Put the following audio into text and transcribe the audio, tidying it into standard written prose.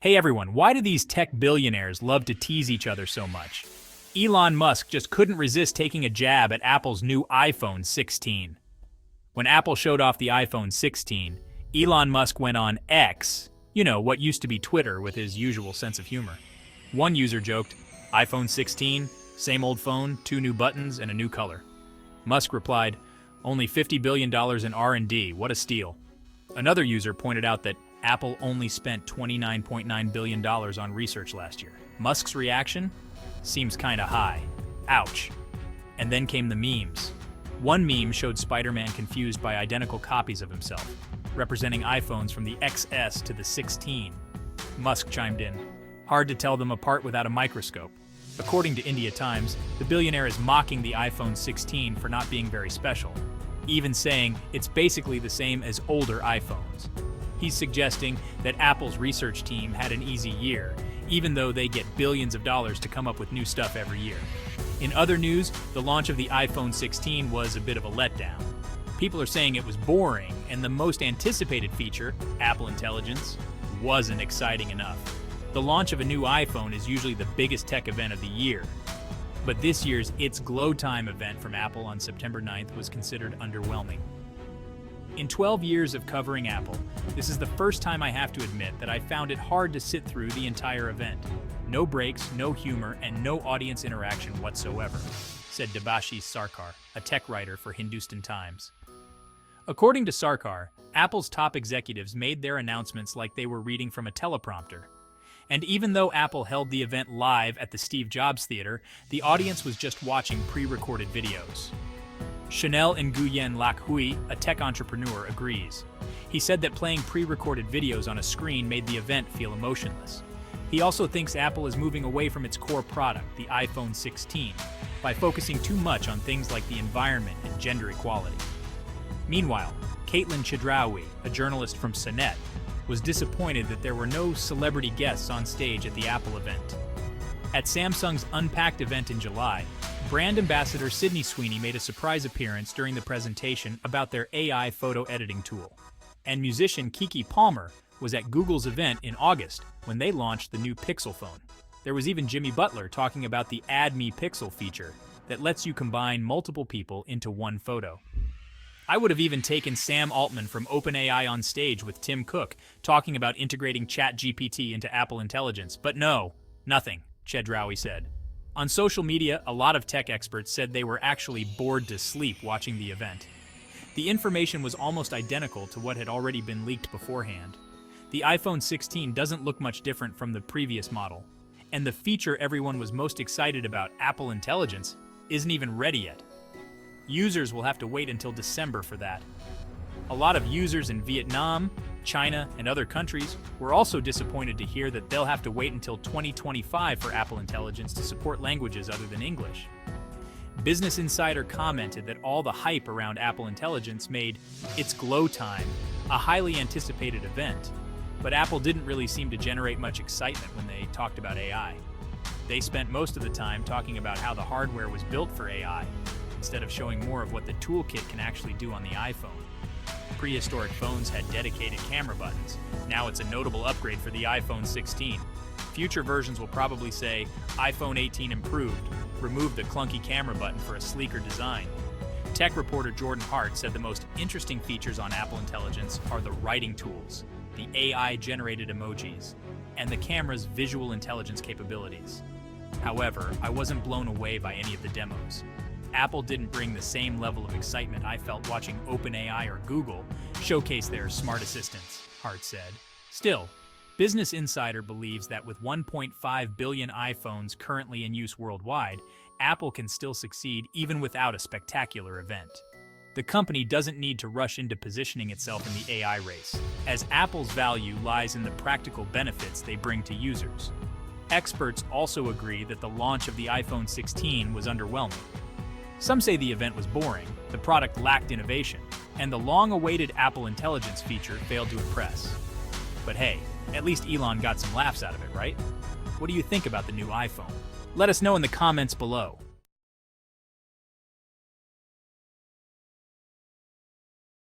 Hey everyone, why do these tech billionaires love to tease each other so much? Elon Musk just couldn't resist taking a jab at Apple's new iPhone 16. When Apple showed off the iPhone 16, Elon Musk went on X, what used to be Twitter, with his usual sense of humor. One user joked, "iPhone 16, same old phone, 2 new buttons, and a new color." Musk replied, "Only $50 billion in R&D, what a steal." Another user pointed out that Apple only spent $29.9 billion on research last year. Musk's reaction? Seems kinda high. Ouch. And then came the memes. One meme showed Spider-Man confused by identical copies of himself, representing iPhones from the XS to the 16. Musk chimed in, "Hard to tell them apart without a microscope." According to India Times, the billionaire is mocking the iPhone 16 for not being very special, even saying it's basically the same as older iPhones. He's suggesting that Apple's research team had an easy year, even though they get billions of dollars to come up with new stuff every year. In other news, the launch of the iPhone 16 was a bit of a letdown. People are saying it was boring, and the most anticipated feature, Apple Intelligence, wasn't exciting enough. The launch of a new iPhone is usually the biggest tech event of the year, but this year's It's Glow Time event from Apple on September 9th was considered underwhelming. In 12 years of covering Apple, this is the first time I have to admit that I found it hard to sit through the entire event. No breaks, no humor, and no audience interaction whatsoever, said Debashish Sarkar, a tech writer for Hindustan Times. According to Sarkar, Apple's top executives made their announcements like they were reading from a teleprompter. And even though Apple held the event live at the Steve Jobs Theater, the audience was just watching pre-recorded videos. Chanel Nguyen Lac Hui, a tech entrepreneur, agrees. He said that playing pre-recorded videos on a screen made the event feel emotionless. He also thinks Apple is moving away from its core product, the iPhone 16, by focusing too much on things like the environment and gender equality. Meanwhile, Caitlin Chedraoui, a journalist from CNET, was disappointed that there were no celebrity guests on stage at the Apple event. At Samsung's Unpacked event in July, brand ambassador Sydney Sweeney made a surprise appearance during the presentation about their AI photo editing tool. And musician Keke Palmer was at Google's event in August when they launched the new Pixel phone. There was even Jimmy Butler talking about the Add Me Pixel feature that lets you combine multiple people into one photo. I would have even taken Sam Altman from OpenAI on stage with Tim Cook talking about integrating ChatGPT into Apple Intelligence, but no, nothing, Chedraoui said. On social media, a lot of tech experts said they were actually bored to sleep watching the event. The information was almost identical to what had already been leaked beforehand. The iPhone 16 doesn't look much different from the previous model, and the feature everyone was most excited about, Apple Intelligence, isn't even ready yet. Users will have to wait until December for that. A lot of users in Vietnam, China, and other countries were also disappointed to hear that they'll have to wait until 2025 for Apple Intelligence to support languages other than English. Business Insider commented that all the hype around Apple Intelligence made It's Glow Time a highly anticipated event, but Apple didn't really seem to generate much excitement when they talked about AI. They spent most of the time talking about how the hardware was built for AI, instead of showing more of what the toolkit can actually do on the iPhone. Prehistoric phones had dedicated camera buttons. Now it's a notable upgrade for the iPhone 16. Future versions will probably say, iPhone 18 improved, removed the clunky camera button for a sleeker design. Tech reporter Jordan Hart said the most interesting features on Apple Intelligence are the writing tools, the AI-generated emojis, and the camera's visual intelligence capabilities. However, I wasn't blown away by any of the demos. Apple didn't bring the same level of excitement I felt watching OpenAI or Google showcase their smart assistants, Hart said. Still, Business Insider believes that with 1.5 billion iPhones currently in use worldwide, Apple can still succeed even without a spectacular event. The company doesn't need to rush into positioning itself in the AI race, as Apple's value lies in the practical benefits they bring to users. Experts also agree that the launch of the iPhone 16 was underwhelming. Some say the event was boring, the product lacked innovation, and the long-awaited Apple Intelligence feature failed to impress. But hey, at least Elon got some laughs out of it, right? What do you think about the new iPhone? Let us know in the comments below.